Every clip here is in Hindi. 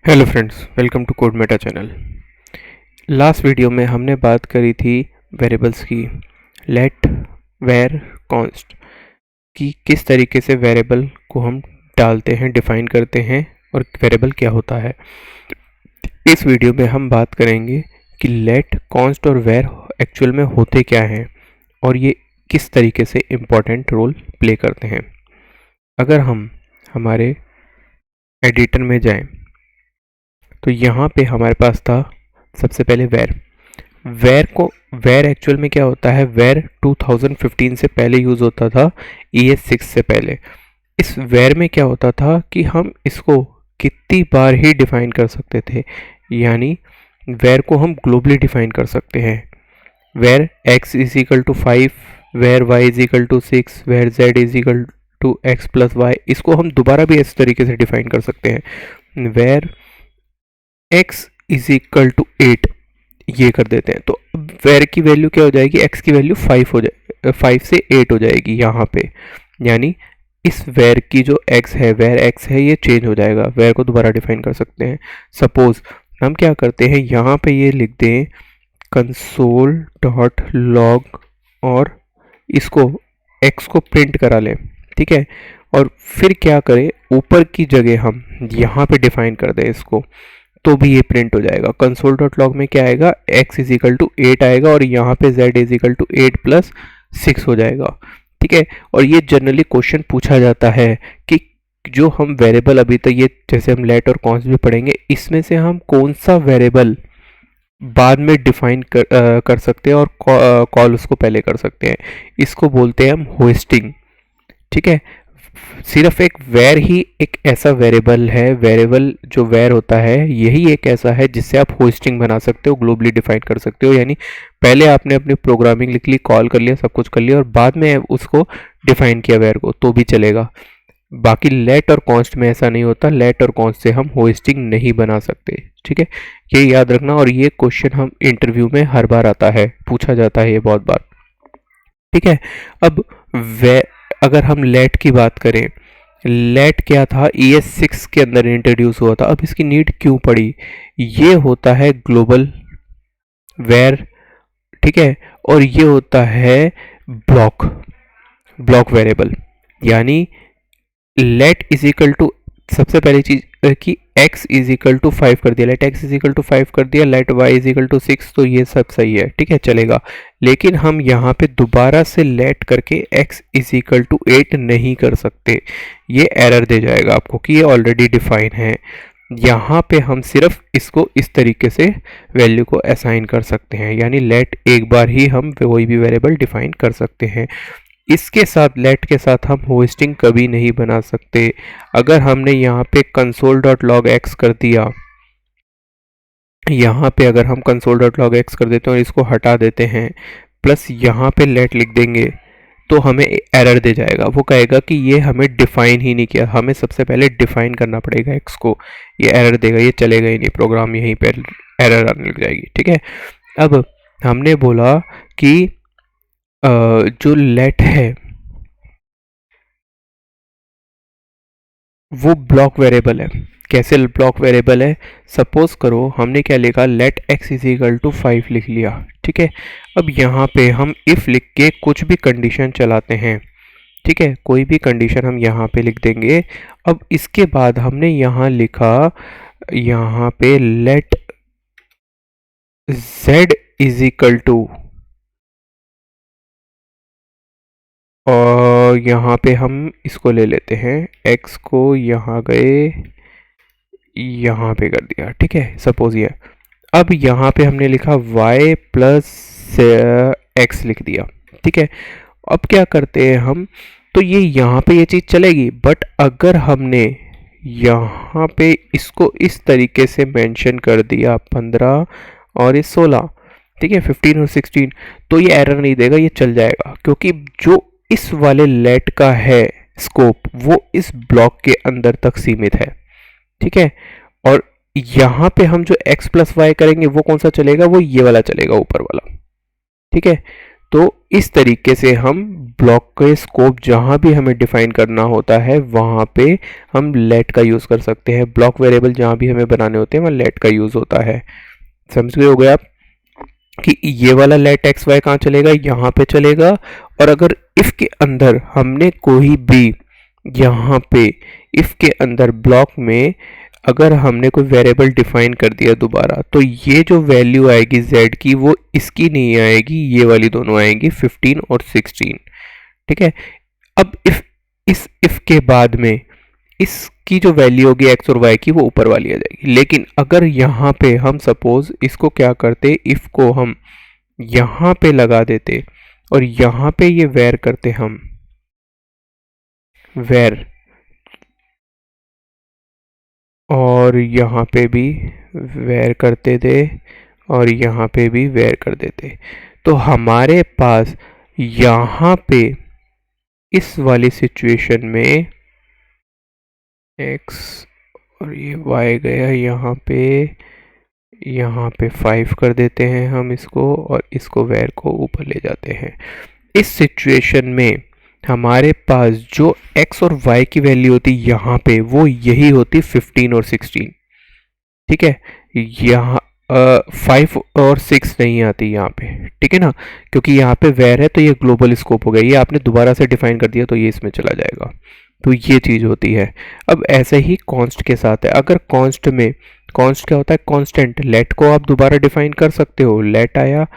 Hello friends, welcome to code meta channel. Last video में हमने बात करी थी वेरिएबल्स की, लेट, वेर, कॉन्स्ट की किस तरीके से वेरिएबल को हम डालते हैं, डिफाइन करते हैं और वेरिएबल क्या होता है। इस वीडियो में हम बात करेंगे कि लेट, कॉन्स्ट और वेर एक्चुअल में होते क्या हैं और ये किस तरीके से इम्पोर्टेंट रोल प्ले करते हैं। अगर हम हमारे एडिटर में जाएं तो यहाँ पे हमारे पास था सबसे पहले वेर एक्चुअल में क्या होता है। वेर 2015 से पहले यूज़ होता था, ES6 से पहले। इस वेर में क्या होता था कि हम इसको कितनी बार ही डिफाइन कर सकते थे, यानी वेर को हम ग्लोबली डिफाइन कर सकते हैं। Where x is equal to 5, where y is equal to 6, where z is equal to x plus y, इसको हम दोबारा भी इस तरीके से डिफाइन कर सकते हैं। Where x is equal to 8 ये कर देते हैं, तो वेर की वैल्यू क्या हो जाएगी, x की वैल्यू 5 हो जाए, 5 से 8 हो जाएगी यहाँ पे। यानी इस वेर की जो x है, वेर x है, ये चेंज हो जाएगा। वेर को दोबारा डिफाइन कर सकते हैं। सपोज हम क्या करते हैं, यहाँ पे ये लिख दें कंसोल डॉट लॉग और इसको x को प्रिंट करा लें, ठीक है। और फिर क्या करें, ऊपर की जगह हम यहाँ पे डिफाइन कर दें इसको, तो भी ये प्रिंट हो जाएगा। कंसोल डॉट लॉग में क्या आएगा, x इज इक्वल टू 8 आएगा और यहाँ पे z is equal to 8 plus 6 हो जाएगा, ठीक है। और ये जनरली क्वेश्चन पूछा जाता है कि जो हम वेरिएबल अभी तक ये जैसे हम लेट और कॉन्स्ट भी पढ़ेंगे, इसमें से हम कौन सा वेरिएबल बाद में डिफाइन कर सकते हैं और कॉल उसको पहले कर सकते हैं। इसको बोलते हैं हम होस्टिंग, ठीक है। सिर्फ एक वेर ही एक ऐसा वेरिएबल है, वेरिएबल जो वेर होता है यही एक ऐसा है जिससे आप होस्टिंग बना सकते हो, ग्लोबली डिफाइन कर सकते हो। यानी पहले आपने अपनी प्रोग्रामिंग लिख ली, कॉल कर लिया, सब कुछ कर लिया और बाद में उसको डिफाइन किया वेर को, तो भी चलेगा। बाकी लेट और कॉन्स्ट में ऐसा नहीं होता। लेट और कॉन्स्ट से हम होस्टिंग नहीं बना सकते, ठीक है। ये याद रखना। और ये क्वेश्चन हम इंटरव्यू में हर बार आता है, पूछा जाता है ये बहुत बार, ठीक है। अब वे अगर हम लेट की बात करें, लेट क्या था, ES6 के अंदर इंट्रोड्यूस हुआ था। अब इसकी नीड क्यों पड़ी, ये होता है ग्लोबल वेर, ठीक है। और ये होता है ब्लॉक वेरिएबल। यानी लेट इज इक्वल टू, सबसे पहली चीज कि x इज इक्वल टू 5 कर दिया, let x is equal to 5 कर दिया, let y is equal to 6, तो ये सब सही है, ठीक है, चलेगा। लेकिन हम यहाँ पे दोबारा से लेट करके x इज इक्वल टू 8 नहीं कर सकते, ये एरर दे जाएगा आपको कि ये ऑलरेडी डिफाइन है। यहाँ पे हम सिर्फ इसको इस तरीके से वैल्यू को असाइन कर सकते हैं, यानी लेट एक बार ही हम कोई भी वेरिएबल डिफाइन कर सकते हैं। इसके साथ, लेट के साथ हम होस्टिंग कभी नहीं बना सकते। अगर हमने यहाँ पे कंसोल डॉट लॉग एक्स कर दिया, यहाँ पे अगर हम कंसोल डॉट लॉग एक्स कर देते हैं और इसको हटा देते हैं, प्लस यहाँ पे लेट लिख देंगे, तो हमें एरर दे जाएगा। वो कहेगा कि ये हमें डिफाइन ही नहीं किया, हमें सबसे पहले डिफाइन करना पड़ेगा एक्स को। ये एरर देगा, ये चलेगा ही नहीं, प्रोग्राम यहीं पर एरर आने लग जाएगी, ठीक है। अब हमने बोला कि जो लेट है वो ब्लॉक वेरिएबल है। कैसे ब्लॉक वेरिएबल है, सपोज करो हमने क्या लिखा, let x is equal to 5 लिख लिया, ठीक है। अब यहाँ पे हम इफ लिख के कुछ भी कंडीशन चलाते हैं, ठीक है, कोई भी कंडीशन हम यहाँ पे लिख देंगे। अब इसके बाद हमने यहाँ लिखा, यहाँ पे let z is equal to, और यहाँ पे हम इसको ले लेते हैं, x को यहाँ गए, यहाँ पे कर दिया, ठीक है, सपोज ये। अब यहाँ पे हमने लिखा y प्लस एक्स लिख दिया, ठीक है। अब क्या करते हैं हम, तो ये यहाँ पे ये चीज़ चलेगी, बट अगर हमने यहाँ पे इसको इस तरीके से मेंशन कर दिया 15 और ये 16, ठीक है, 15 और 16, तो ये एरर नहीं देगा, ये चल जाएगा, क्योंकि जो इस वाले लेट का है स्कोप वो इस ब्लॉक के अंदर तक सीमित है, ठीक है। और यहाँ पे हम जो x प्लस वाई करेंगे वो कौन सा चलेगा, वो ये वाला चलेगा, ऊपर वाला, ठीक है। तो इस तरीके से हम ब्लॉक के स्कोप जहाँ भी हमें डिफाइन करना होता है वहाँ पे हम लेट का यूज़ कर सकते हैं। ब्लॉक वेरिएबल जहाँ भी हमें बनाने होते हैं वहाँ लेट का यूज़ होता है। समझ गए होगे आप कि ये वाला लेट एक्स वाई कहाँ चलेगा, यहाँ पे चलेगा। और अगर इफ के अंदर हमने कोई भी यहाँ पे इफ के अंदर ब्लॉक में अगर हमने कोई वेरिएबल डिफाइन कर दिया दोबारा, तो ये जो वैल्यू आएगी z की वो इसकी नहीं आएगी, ये वाली दोनों आएंगी 15 और 16। ठीक है। अब इस इफ के बाद में इसकी जो वैल्यू होगी x और y की वो ऊपर वाली आ जाएगी। लेकिन अगर यहाँ पे हम सपोज इसको क्या करते, इफ को हम यहाँ पे लगा देते और यहाँ पे ये वेर करते, हम वेर, और यहाँ पे भी वेर करते थे और यहाँ पे भी वेर कर देते, तो हमारे पास यहाँ पे इस वाली सिचुएशन में x और ये y गया यहाँ पे 5 कर देते हैं हम इसको, और इसको वेर को ऊपर ले जाते हैं। इस सिचुएशन में हमारे पास जो x और y की वैल्यू होती यहाँ पे वो यही होती 15 और 16। ठीक है। यहाँ 5 और 6 नहीं आती यहाँ पे, ठीक है ना, क्योंकि यहाँ पे वेर है तो ये ग्लोबल स्कोप हो गया, ये आपने दोबारा से डिफाइन कर दिया तो ये इसमें चला जाएगा। तो ये चीज़ होती है। अब ऐसे ही कॉन्स्ट के साथ है। अगर कॉन्स्ट में, कॉन्स्ट क्या होता है, कांस्टेंट। लेट को आप दोबारा डिफाइन कर सकते हो, लेट आया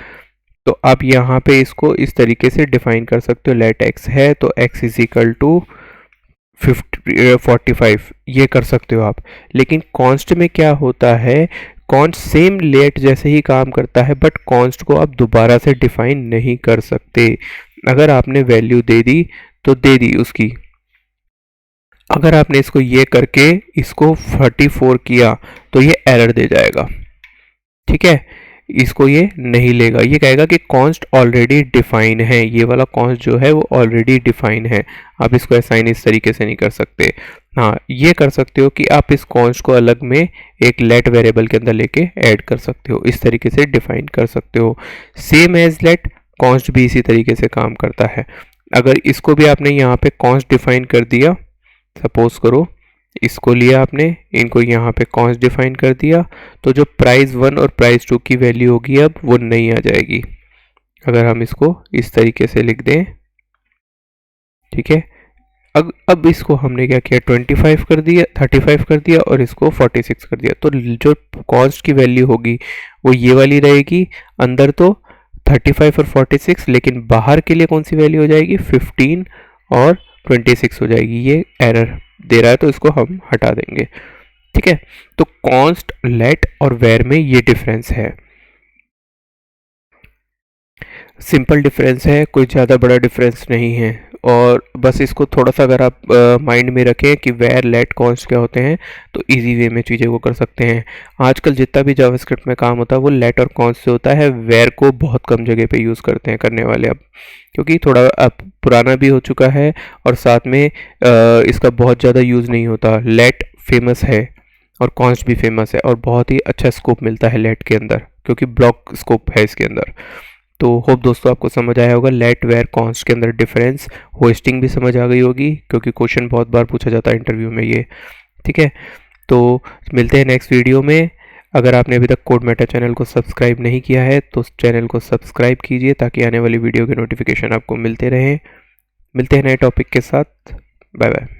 तो आप यहाँ पे इसको इस तरीके से डिफाइन कर सकते हो, लेट एक्स है तो x इज इक्वल टू 45, ये कर सकते हो आप। लेकिन कॉन्स्ट में क्या होता है, कॉन्स्ट सेम लेट जैसे ही काम करता है, बट कॉन्स्ट को आप दोबारा से डिफाइन नहीं कर सकते। अगर आपने वैल्यू दे दी तो दे दी उसकी, अगर आपने इसको ये करके इसको 44 किया तो ये एरर दे जाएगा। ठीक है, इसको ये नहीं लेगा, ये कहेगा कि कॉन्स्ट ऑलरेडी डिफाइन है, ये वाला कॉन्स्ट जो है वो ऑलरेडी डिफाइन है, आप इसको असाइन इस तरीके से नहीं कर सकते। हाँ, ये कर सकते हो कि आप इस कॉन्स्ट को अलग में एक लेट वेरिएबल के अंदर लेके ऐड कर सकते हो, इस तरीके से डिफाइन कर सकते हो। सेम एज लेट कॉन्स्ट भी इसी तरीके से काम करता है। अगर इसको भी आपने यहाँ पे कॉन्स्ट डिफाइन कर दिया, सपोज करो इसको लिया आपने, इनको यहाँ पे कॉन्स्ट डिफाइन कर दिया, तो जो प्राइस 1 और प्राइस 2 की वैल्यू होगी अब वो नहीं आ जाएगी। अगर हम इसको इस तरीके से लिख दें, ठीक है। अब इसको हमने क्या किया, 25 कर दिया, 35 कर दिया और इसको 46 कर दिया, तो जो कॉन्स्ट की वैल्यू होगी वो ये वाली रहेगी, अंदर तो 35 और 46, लेकिन बाहर के लिए कौन सी वैल्यू हो जाएगी, 15 और 26 हो जाएगी। ये एरर दे रहा है तो इसको हम हटा देंगे। ठीक है, तो कॉन्स्ट, लेट और वेर में ये डिफरेंस है, सिंपल डिफरेंस है, कोई ज़्यादा बड़ा डिफरेंस नहीं है। और बस इसको थोड़ा सा अगर आप माइंड में रखें कि वेर, लेट, कॉन्स्ट क्या होते हैं, तो इजी वे में चीज़ें वो कर सकते हैं। आजकल जितना भी जावास्क्रिप्ट में काम होता है वो लेट और कॉन्स्ट से होता है, वेर को बहुत कम जगह पे यूज़ करते हैं करने वाले अब, क्योंकि थोड़ा अब पुराना भी हो चुका है और साथ में इसका बहुत ज़्यादा यूज़ नहीं होता। लेट फेमस है और कॉन्स्ट भी फेमस है और बहुत ही अच्छा स्कोप मिलता है लेट के अंदर, क्योंकि ब्लॉक स्कोप है इसके अंदर। तो होप दोस्तों आपको समझ आया होगा लेट, वेर, कॉन्स्ट के अंदर डिफरेंस। होस्टिंग भी समझ आ गई होगी क्योंकि क्वेश्चन बहुत बार पूछा जाता है इंटरव्यू में ये। ठीक है, तो मिलते हैं नेक्स्ट वीडियो में। अगर आपने अभी तक कोड मेटा चैनल को सब्सक्राइब नहीं किया है तो चैनल को सब्सक्राइब कीजिए ताकि आने वाली वीडियो के नोटिफिकेशन आपको मिलते रहें। मिलते हैं नए टॉपिक के साथ। Bye bye.